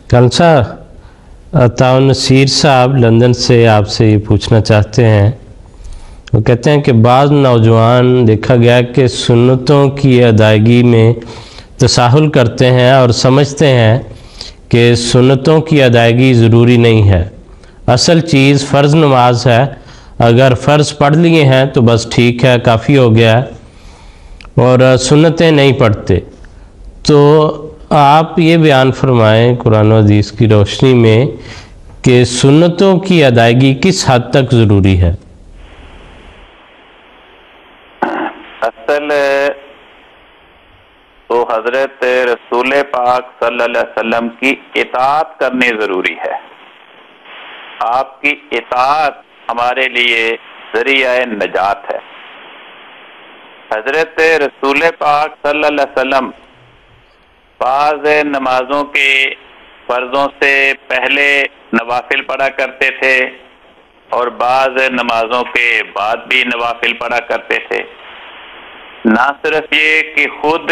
کلسا عطاء نصیر صاحب لندن سے آپ سے یہ پوچھنا چاہتے ہیں. وہ کہتے ہیں کہ بعض نوجوان دیکھا گیا کہ سنتوں کی ادائیگی میں تساہل کرتے ہیں اور سمجھتے ہیں کہ سنتوں کی ادائیگی ضروری نہیں ہے. اصل چیز فرض نماز ہے. اگر فرض پڑھ لیے ہیں تو بس ٹھیک ہے، کافی ہو گیا، اور سنتیں نہیں پڑھتے. تو آپ یہ بیان فرمائیں قرآن و حدیث کی روشنی میں کہ سنتوں کی ادائیگی کس حد تک ضروری ہے؟ اصل تو حضرت رسول پاک صلی اللہ علیہ وسلم کی اطاعت کرنی ضروری ہے. آپ کی اطاعت ہمارے لیے ذریعہ نجات ہے. حضرت رسول پاک صلی اللہ علیہ وسلم بعض نمازوں کے فرضوں سے پہلے نوافل پڑھا کرتے تھے اور بعض نمازوں کے بعد بھی نوافل پڑھا کرتے تھے. نہ صرف یہ کہ خود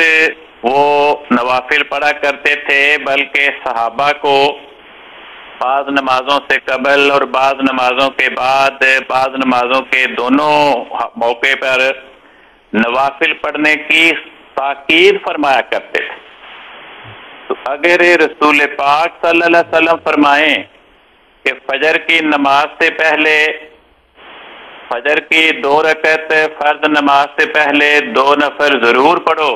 وہ نوافل پڑھا کرتے تھے بلکہ صحابہ کو بعض نمازوں سے قبل اور بعض نمازوں کے بعد، بعض نمازوں کے دونوں موقع پر نوافل پڑھنے کی تاکید فرمایا کرتے تھے. تو اگر رسول پاک صلی اللہ علیہ وسلم فرمائیں کہ فجر کی نماز سے پہلے، فجر کی 2 رکعت فرض نماز سے پہلے 2 نفل ضرور پڑھو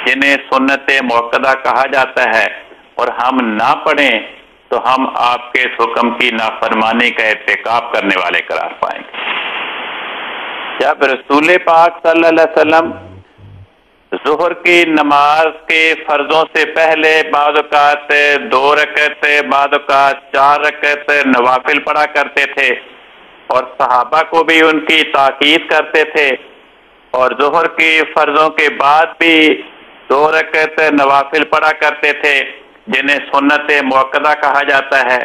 جنہیں سنت موقدہ کہا جاتا ہے، اور ہم نہ پڑھیں تو ہم آپ کے اس حکم کی نافرمانی کا ارتکاب کرنے والے قرار پائیں گے. جب رسول پاک صلی اللہ علیہ وسلم ظہر کی نماز کے فرضوں سے پہلے بعض اوقات 2 رکعت، بعض اوقات 4 رکعت نوافل پڑھا کرتے تھے اور صحابہ کو بھی ان کی تاکید کرتے تھے، اور ظہر کی فرضوں کے بعد بھی 2 رکعت نوافل پڑھا کرتے تھے جنہیں سنت موقدہ کہا جاتا ہے،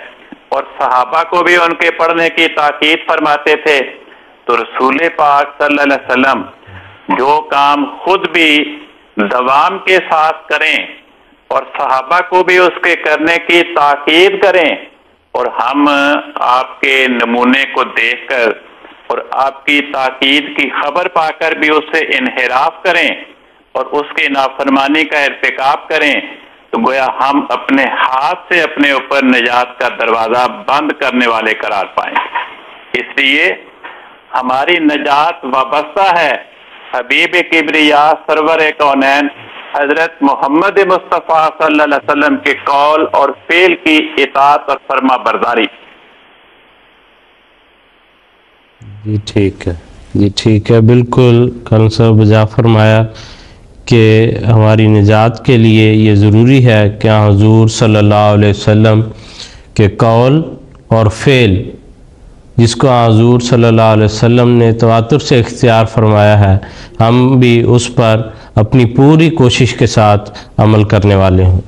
اور صحابہ کو بھی ان کے پڑھنے کی تاکید فرماتے تھے. تو رسول پاک صلی اللہ علیہ وسلم جو کام خود بھی دوام کے ساتھ کریں اور صحابہ کو بھی اس کے کرنے کی تاکید کریں، اور ہم آپ کے نمونے کو دیکھ کر اور آپ کی تاکید کی خبر پا کر بھی اس سے انحراف کریں اور اس کی نافرمانی کا ارتکاب کریں، تو گویا ہم اپنے ہاتھ سے اپنے اوپر نجات کا دروازہ بند کرنے والے قرار پائیں. اس لیے ہماری نجات وابستہ ہے حبیب کبریا سرور کونین حضرت محمد مصطفیٰ صلی اللہ علیہ وسلم کے قول اور فعل کی اطاعت اور فرما برداری. جی ٹھیک ہے، جی ٹھیک ہے، بالکل کل صاحب بجا فرمایا کہ ہماری نجات کے لیے یہ ضروری ہے کہ حضور صلی اللہ علیہ وسلم کے قول اور فعل، جس کو حضور صلی اللہ علیہ وسلم نے تواتر سے اختیار فرمایا ہے، ہم بھی اس پر اپنی پوری کوشش کے ساتھ عمل کرنے والے ہوں.